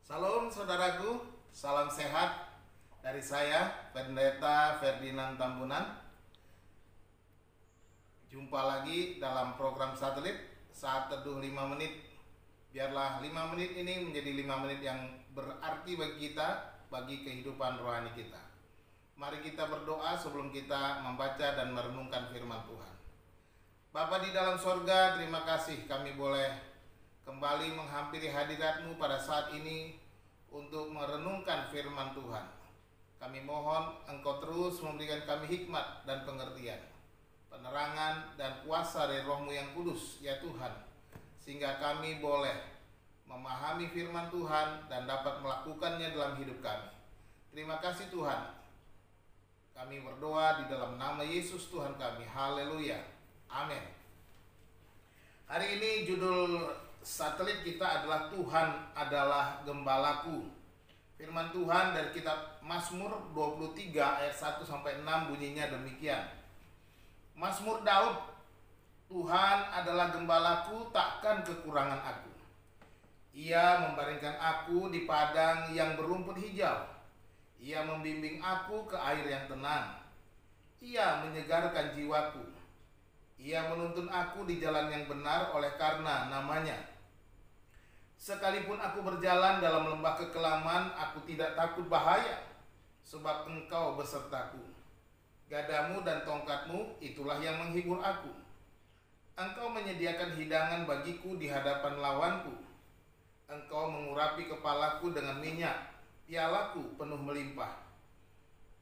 Salam saudaraku, salam sehat dari saya, Pendeta Ferdinand Tambunan. Jumpa lagi dalam program satelit Saat Teduh 5 menit. Biarlah 5 menit ini menjadi 5 menit yang berarti bagi kita, bagi kehidupan rohani kita. Mari kita berdoa sebelum kita membaca dan merenungkan firman Tuhan. Bapa di dalam sorga, terima kasih kami boleh kembali menghampiri hadirat-Mu pada saat ini untuk merenungkan firman Tuhan. Kami mohon Engkau terus memberikan kami hikmat dan pengertian, penerangan dan kuasa dari Roh-Mu yang kudus, ya Tuhan, sehingga kami boleh memahami firman Tuhan dan dapat melakukannya dalam hidup kami. Terima kasih Tuhan. Kami berdoa di dalam nama Yesus Tuhan kami. Haleluya. Amin. Hari ini judul satelit kita adalah Tuhan adalah Gembalaku. Firman Tuhan dari kitab Mazmur 23 ayat 1 sampai 6 bunyinya demikian. Mazmur Daud, Tuhan adalah gembalaku, takkan kekurangan aku. Ia membaringkan aku di padang yang berumput hijau. Ia membimbing aku ke air yang tenang. Ia menyegarkan jiwaku. Ia menuntun aku di jalan yang benar oleh karena namanya. Sekalipun aku berjalan dalam lembah kekelaman, aku tidak takut bahaya, sebab Engkau besertaku. Gadamu dan tongkatmu, itulah yang menghibur aku. Engkau menyediakan hidangan bagiku di hadapan lawanku. Engkau mengurapi kepalaku dengan minyak, pialaku penuh melimpah.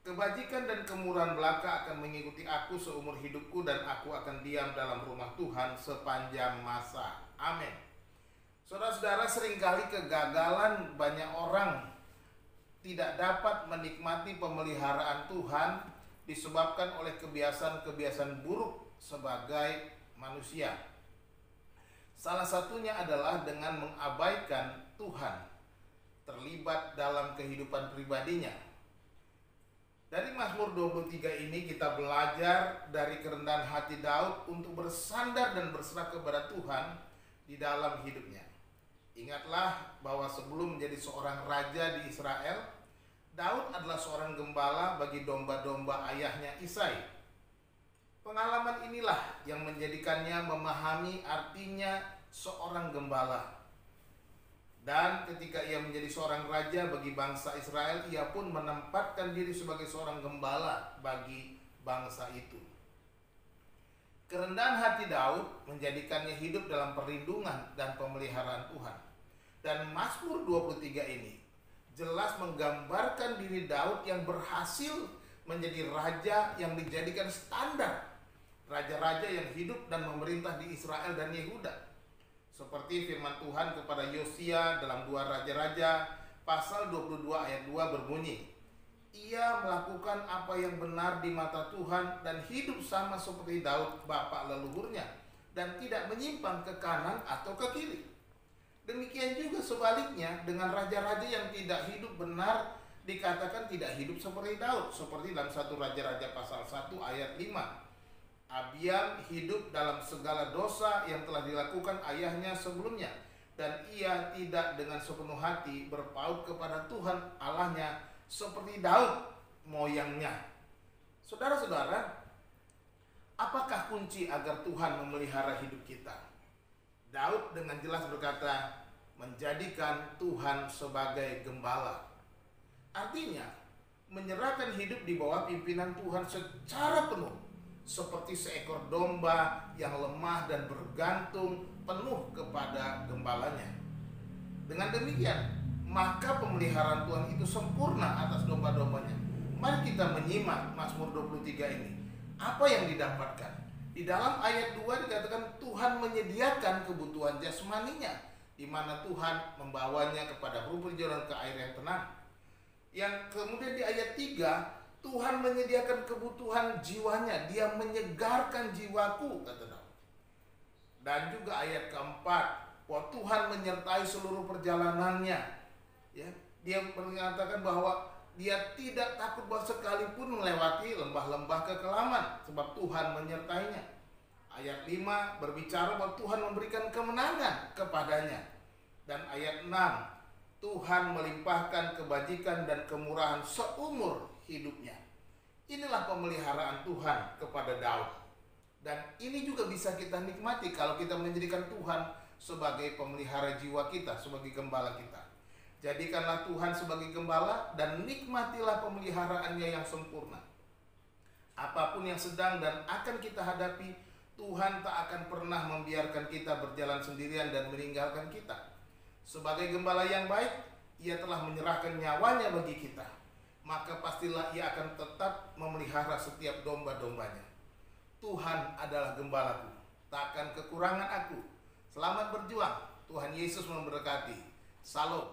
Kebajikan dan kemurahan belaka akan mengikuti aku seumur hidupku, dan aku akan diam dalam rumah Tuhan sepanjang masa. Amin. Saudara-saudara, seringkali kegagalan banyak orang tidak dapat menikmati pemeliharaan Tuhan disebabkan oleh kebiasaan-kebiasaan buruk sebagai manusia. Salah satunya adalah dengan mengabaikan Tuhan terlibat dalam kehidupan pribadinya. Dari Mazmur 23 ini kita belajar dari kerendahan hati Daud untuk bersandar dan berserah kepada Tuhan di dalam hidupnya. Ingatlah bahwa sebelum menjadi seorang raja di Israel, Daud adalah seorang gembala bagi domba-domba ayahnya Isai. Pengalaman inilah yang menjadikannya memahami artinya seorang gembala. Dan ketika ia menjadi seorang raja bagi bangsa Israel, ia pun menempatkan diri sebagai seorang gembala bagi bangsa itu. Kerendahan hati Daud menjadikannya hidup dalam perlindungan dan pemeliharaan Tuhan. Dan Mazmur 23 ini jelas menggambarkan diri Daud yang berhasil menjadi raja yang dijadikan standar raja-raja yang hidup dan memerintah di Israel dan Yehuda. Seperti firman Tuhan kepada Yosia dalam 2 Raja-Raja pasal 22 ayat 2 berbunyi, ia melakukan apa yang benar di mata Tuhan dan hidup sama seperti Daud bapak leluhurnya, dan tidak menyimpang ke kanan atau ke kiri. Demikian juga sebaliknya dengan raja-raja yang tidak hidup benar dikatakan tidak hidup seperti Daud. Seperti dalam 1 Raja-Raja pasal 1 ayat 5. Abiam hidup dalam segala dosa yang telah dilakukan ayahnya sebelumnya, dan ia tidak dengan sepenuh hati berpaut kepada Tuhan Allahnya seperti Daud moyangnya. Saudara-saudara, apakah kunci agar Tuhan memelihara hidup kita? Daud dengan jelas berkata, menjadikan Tuhan sebagai gembala. Artinya, menyerahkan hidup di bawah pimpinan Tuhan secara penuh, seperti seekor domba yang lemah dan bergantung penuh kepada gembalanya. Dengan demikian, maka pemeliharaan Tuhan itu sempurna atas domba-dombanya. Mari kita menyimak Mazmur 23 ini. Apa yang didapatkan? Di dalam ayat 2 dikatakan Tuhan menyediakan kebutuhan jasmaninya, di mana Tuhan membawanya kepada rumput hijau dan ke air yang tenang. Yang kemudian di ayat 3, Tuhan menyediakan kebutuhan jiwanya, dia menyegarkan jiwaku, kata Daud. Dan juga ayat keempat, bahwa Tuhan menyertai seluruh perjalanannya. Ya, dia mengatakan bahwa dia tidak takut bahwa sekalipun melewati lembah-lembah kekelaman, sebab Tuhan menyertainya. Ayat 5 berbicara bahwa Tuhan memberikan kemenangan kepadanya. Dan ayat 6, Tuhan melimpahkan kebajikan dan kemurahan seumur hidupnya. Inilah pemeliharaan Tuhan kepada Daud. Dan ini juga bisa kita nikmati kalau kita menjadikan Tuhan sebagai pemelihara jiwa kita, sebagai gembala kita. Jadikanlah Tuhan sebagai gembala dan nikmatilah pemeliharaannya yang sempurna. Apapun yang sedang dan akan kita hadapi, Tuhan tak akan pernah membiarkan kita berjalan sendirian dan meninggalkan kita. Sebagai gembala yang baik, Ia telah menyerahkan nyawanya bagi kita. Maka pastilah Ia akan tetap memelihara setiap domba-dombanya. Tuhan adalah gembalaku, tak akan kekurangan aku. Selamat berjuang, Tuhan Yesus memberkati. Salam.